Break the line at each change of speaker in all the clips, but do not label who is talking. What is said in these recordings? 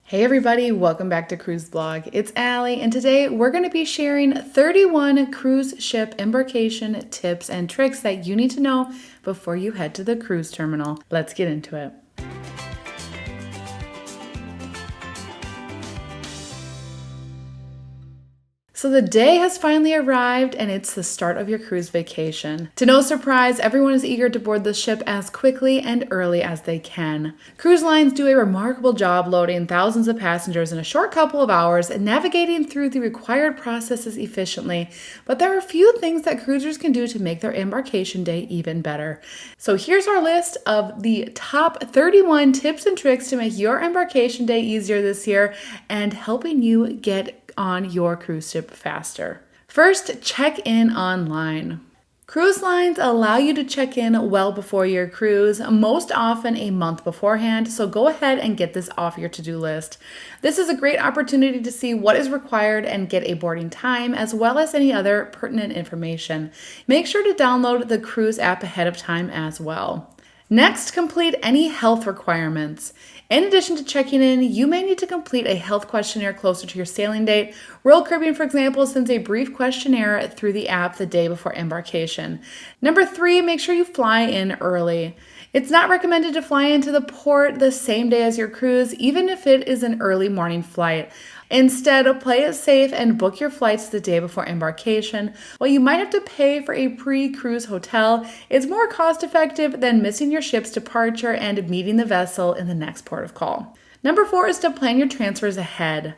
Hey everybody, welcome back to Cruise Blog. It's Allie, and today we're going to be sharing 31 cruise ship embarkation tips and tricks that you need to know before you head to the cruise terminal. Let's get into it. So the day has finally arrived and it's the start of your cruise vacation. To no surprise, everyone is eager to board the ship as quickly and early as they can. Cruise lines do a remarkable job loading thousands of passengers in a short couple of hours and navigating through the required processes efficiently, but there are a few things that cruisers can do to make their embarkation day even better. So here's our list of the top 31 tips and tricks to make your embarkation day easier this year and helping you get on your cruise ship faster. First, check in online. Cruise lines allow you to check in well before your cruise, most often a month beforehand, so go ahead and get this off your to-do list. This is a great opportunity to see what is required and get a boarding time, as well as any other pertinent information. Make sure to download the cruise app ahead of time as well. Next, complete any health requirements. In addition to checking in, you may need to complete a health questionnaire closer to your sailing date. Royal Caribbean, for example, sends a brief questionnaire through the app the day before embarkation. Number 3, make sure you fly in early. It's not recommended to fly into the port the same day as your cruise, even if it is an early morning flight. Instead, play it safe and book your flights the day before embarkation. While you might have to pay for a pre-cruise hotel, it's more cost-effective than missing your ship's departure and meeting the vessel in the next port of call. Number 4 is to plan your transfers ahead.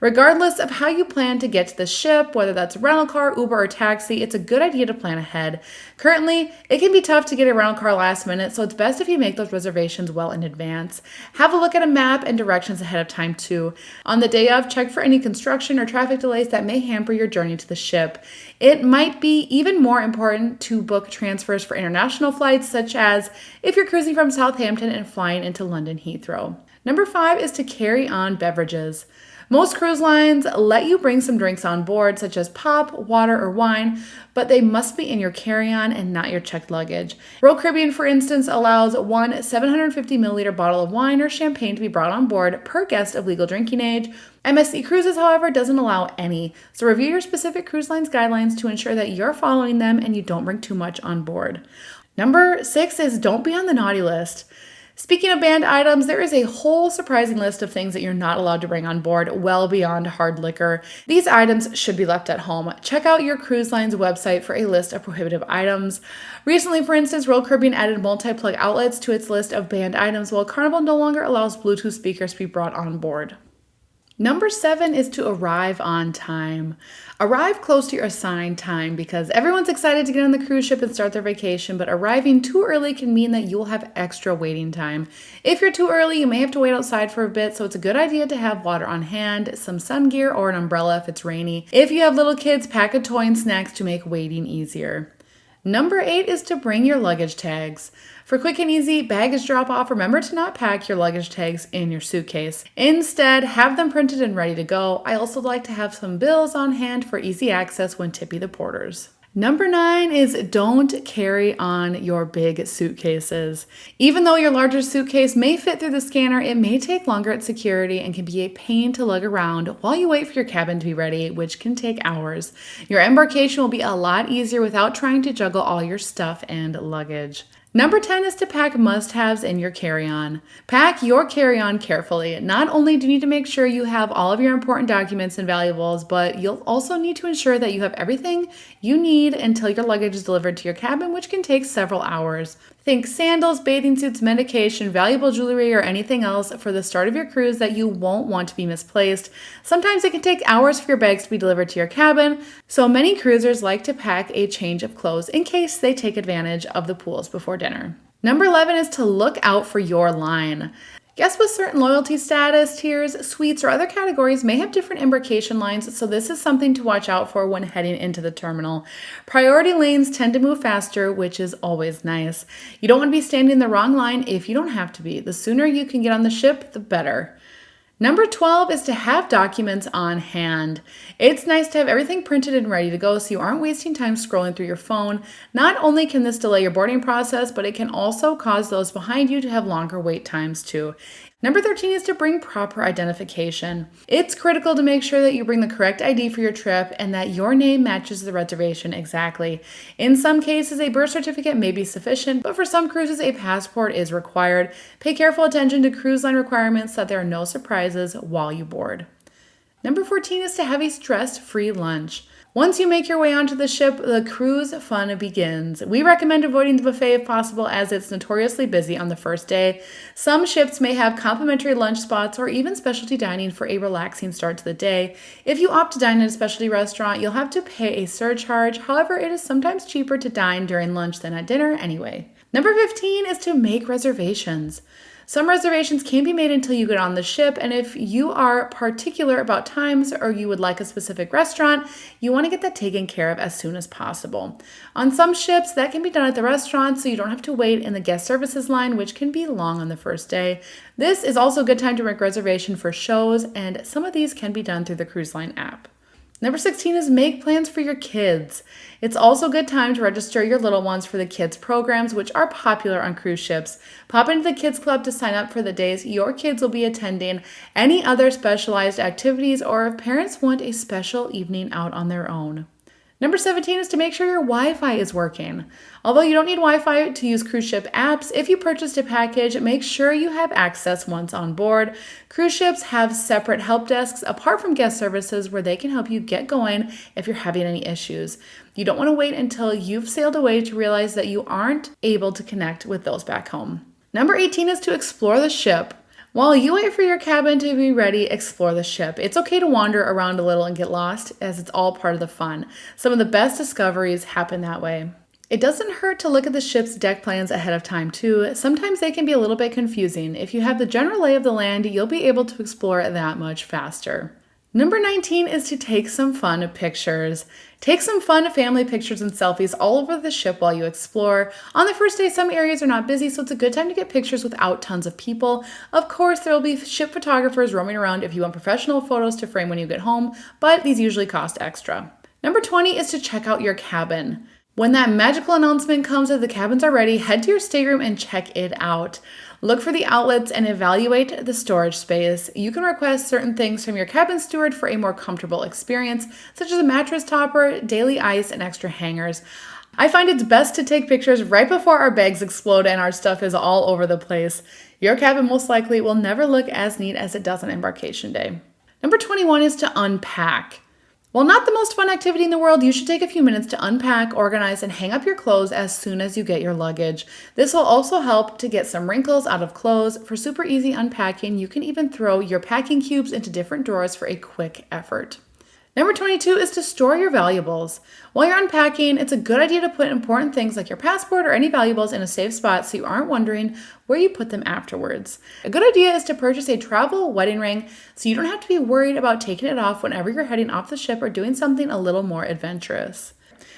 Regardless of how you plan to get to the ship, whether that's a rental car, Uber, or taxi, it's a good idea to plan ahead. Currently, it can be tough to get a rental car last minute, so it's best if you make those reservations well in advance. Have a look at a map and directions ahead of time too. On the day of, check for any construction or traffic delays that may hamper your journey to the ship. It might be even more important to book transfers for international flights, such as if you're cruising from Southampton and flying into London Heathrow. Number 5 is to carry on beverages. Most cruise lines let you bring some drinks on board, such as pop, water, or wine, but they must be in your carry-on and not your checked luggage. Royal Caribbean, for instance, allows one 750 milliliter bottle of wine or champagne to be brought on board per guest of legal drinking age. MSC Cruises, however, doesn't allow any, so review your specific cruise line's guidelines to ensure that you're following them and you don't bring too much on board. Number 6 is don't be on the naughty list. Speaking of banned items, there is a whole surprising list of things that you're not allowed to bring on board, well beyond hard liquor. These items should be left at home. Check out your cruise line's website for a list of prohibitive items. Recently, for instance, Royal Caribbean added multi-plug outlets to its list of banned items, while Carnival no longer allows Bluetooth speakers to be brought on board. Number 7 is to arrive on time. Arrive close to your assigned time because everyone's excited to get on the cruise ship and start their vacation, but arriving too early can mean that you'll have extra waiting time. If you're too early, you may have to wait outside for a bit, so it's a good idea to have water on hand, some sun gear, or an umbrella if it's rainy. If you have little kids, pack a toy and snacks to make waiting easier. Number 8 is to bring your luggage tags. For quick and easy baggage drop-off, remember to not pack your luggage tags in your suitcase. Instead, have them printed and ready to go. I also like to have some bills on hand for easy access when tipping the porters. Number 9 is don't carry on your big suitcases. Even though your larger suitcase may fit through the scanner, it may take longer at security and can be a pain to lug around while you wait for your cabin to be ready, which can take hours. Your embarkation will be a lot easier without trying to juggle all your stuff and luggage. Number 10 is to pack must-haves in your carry-on. Pack your carry-on carefully. Not only do you need to make sure you have all of your important documents and valuables, but you'll also need to ensure that you have everything you need until your luggage is delivered to your cabin, which can take several hours. Think sandals, bathing suits, medication, valuable jewelry, or anything else for the start of your cruise that you won't want to be misplaced. Sometimes it can take hours for your bags to be delivered to your cabin, so many cruisers like to pack a change of clothes in case they take advantage of the pools before dinner. Number 11 is to look out for your line. Guests with certain loyalty status, tiers, suites, or other categories may have different embarkation lines, so this is something to watch out for when heading into the terminal. Priority lanes tend to move faster, which is always nice. You don't want to be standing in the wrong line if you don't have to be. The sooner you can get on the ship, the better. Number 12 is to have documents on hand. It's nice to have everything printed and ready to go so you aren't wasting time scrolling through your phone. Not only can this delay your boarding process, but it can also cause those behind you to have longer wait times too. Number 13 is to bring proper identification. It's critical to make sure that you bring the correct ID for your trip and that your name matches the reservation exactly. In some cases, a birth certificate may be sufficient, but for some cruises, a passport is required. Pay careful attention to cruise line requirements so that there are no surprises while you board. Number 14 is to have a stress-free lunch. Once you make your way onto the ship, the cruise fun begins. We recommend avoiding the buffet if possible, as it's notoriously busy on the first day. Some ships may have complimentary lunch spots or even specialty dining for a relaxing start to the day. If you opt to dine in a specialty restaurant, you'll have to pay a surcharge. However, it is sometimes cheaper to dine during lunch than at dinner anyway. Number 15 is to make reservations. Some reservations can't be made until you get on the ship, and if you are particular about times or you would like a specific restaurant, you want to get that taken care of as soon as possible. On some ships, that can be done at the restaurant, so you don't have to wait in the guest services line, which can be long on the first day. This is also a good time to make reservation for shows, and some of these can be done through the cruise line app. Number 16 is make plans for your kids. It's also a good time to register your little ones for the kids programs, which are popular on cruise ships. Pop into the kids club to sign up for the days your kids will be attending, any other specialized activities, or if parents want a special evening out on their own. Number 17 is to make sure your Wi-Fi is working. Although you don't need Wi-Fi to use cruise ship apps, if you purchased a package, make sure you have access once on board. Cruise ships have separate help desks apart from guest services where they can help you get going if you're having any issues. You don't want to wait until you've sailed away to realize that you aren't able to connect with those back home. Number 18 is to explore the ship. While you wait for your cabin to be ready, explore the ship. It's okay to wander around a little and get lost, as it's all part of the fun. Some of the best discoveries happen that way. It doesn't hurt to look at the ship's deck plans ahead of time too. Sometimes they can be a little bit confusing. If you have the general lay of the land, you'll be able to explore that much faster. Number 19 is to take some fun pictures. Take some fun family pictures and selfies all over the ship while you explore. On the first day, some areas are not busy, so it's a good time to get pictures without tons of people. Of course, there will be ship photographers roaming around if you want professional photos to frame when you get home, but these usually cost extra. Number 20 is to check out your cabin. When that magical announcement comes that the cabins are ready, head to your stateroom and check it out. Look for the outlets and evaluate the storage space. You can request certain things from your cabin steward for a more comfortable experience, such as a mattress topper, daily ice, and extra hangers. I find it's best to take pictures right before our bags explode and our stuff is all over the place. Your cabin most likely will never look as neat as it does on embarkation day. Number 21 is to unpack. While not the most fun activity in the world, you should take a few minutes to unpack, organize, and hang up your clothes as soon as you get your luggage. This will also help to get some wrinkles out of clothes. For super easy unpacking, you can even throw your packing cubes into different drawers for a quick effort. Number 22 is to store your valuables. While you're unpacking, it's a good idea to put important things like your passport or any valuables in a safe spot so you aren't wondering where you put them afterwards. A good idea is to purchase a travel wedding ring so you don't have to be worried about taking it off whenever you're heading off the ship or doing something a little more adventurous.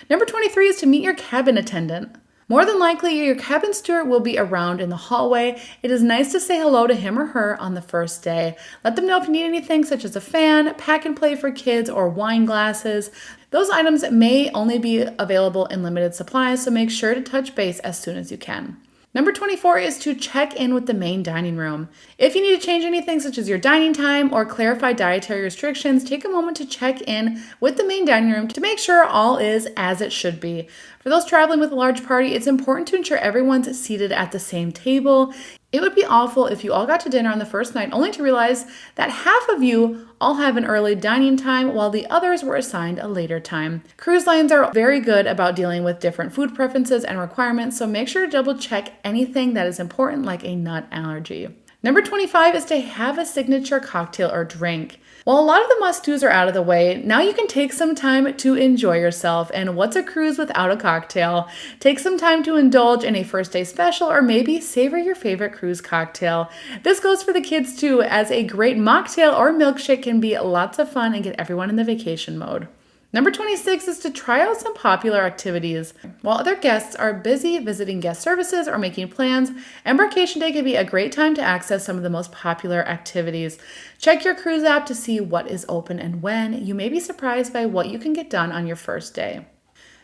Number 23 is to meet your cabin attendant. More than likely, your cabin steward will be around in the hallway. It is nice to say hello to him or her on the first day. Let them know if you need anything such as a fan, pack and play for kids, or wine glasses. Those items may only be available in limited supplies, so make sure to touch base as soon as you can. Number 24 is to check in with the main dining room. If you need to change anything such as your dining time or clarify dietary restrictions, take a moment to check in with the main dining room to make sure all is as it should be. For those traveling with a large party, it's important to ensure everyone's seated at the same table. It would be awful if you all got to dinner on the first night only to realize that half of you all have an early dining time while the others were assigned a later time. Cruise lines are very good about dealing with different food preferences and requirements, so make sure to double check anything that is important like a nut allergy. Number 25 is to have a signature cocktail or drink. While a lot of the must-dos are out of the way, now you can take some time to enjoy yourself. And what's a cruise without a cocktail? Take some time to indulge in a first day special or maybe savor your favorite cruise cocktail. This goes for the kids too, as a great mocktail or milkshake can be lots of fun and get everyone in the vacation mode. Number 26 is to try out some popular activities. While other guests are busy visiting guest services or making plans, embarkation day can be a great time to access some of the most popular activities. Check your cruise app to see what is open and when. You may be surprised by what you can get done on your first day.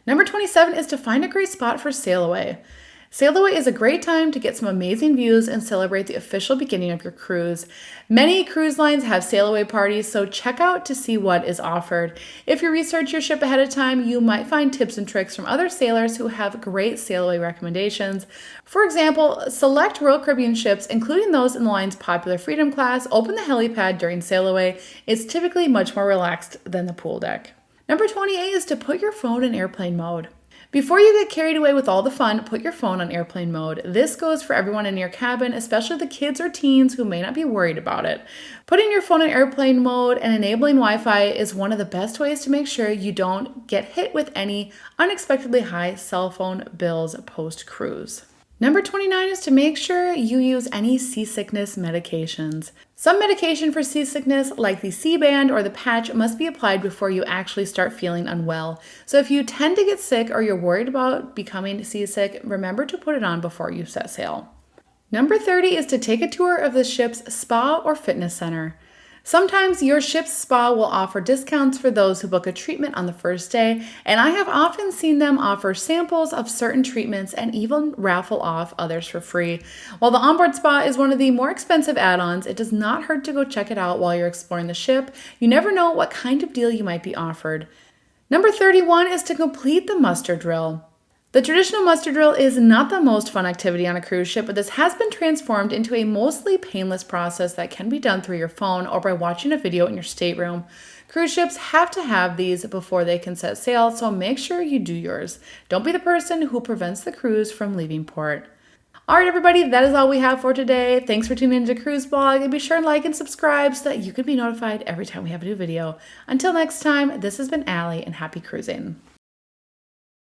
Number 27 is to find a great spot for sail away. Sail away is a great time to get some amazing views and celebrate the official beginning of your cruise. Many cruise lines have sail away parties, so check out to see what is offered. If you research your ship ahead of time, you might find tips and tricks from other sailors who have great sail away recommendations. For example, select Royal Caribbean ships, including those in the line's popular Freedom class, open the helipad during sail away. It's typically much more relaxed than the pool deck. Number 28 is to put your phone in airplane mode. Before you get carried away with all the fun, put your phone on airplane mode. This goes for everyone in your cabin, especially the kids or teens who may not be worried about it. Putting your phone in airplane mode and enabling Wi-Fi is one of the best ways to make sure you don't get hit with any unexpectedly high cell phone bills post-cruise. Number 29 is to make sure you use any seasickness medications. Some medication for seasickness, like the C-band or the patch, must be applied before you actually start feeling unwell. So if you tend to get sick or you're worried about becoming seasick, remember to put it on before you set sail. Number 30 is to take a tour of the ship's spa or fitness center. Sometimes your ship's spa will offer discounts for those who book a treatment on the first day, and I have often seen them offer samples of certain treatments and even raffle off others for free. While the onboard spa is one of the more expensive add-ons, it does not hurt to go check it out while you're exploring the ship. You never know what kind of deal you might be offered. Number 31 is to complete the muster drill. The traditional muster drill is not the most fun activity on a cruise ship, but this has been transformed into a mostly painless process that can be done through your phone or by watching a video in your stateroom. Cruise ships have to have these before they can set sail, so make sure you do yours. Don't be the person who prevents the cruise from leaving port. All right, everybody, that is all we have for today. Thanks for tuning into Cruise Blog, and be sure and like and subscribe so that you can be notified every time we have a new video. Until next time, this has been Allie, and happy cruising.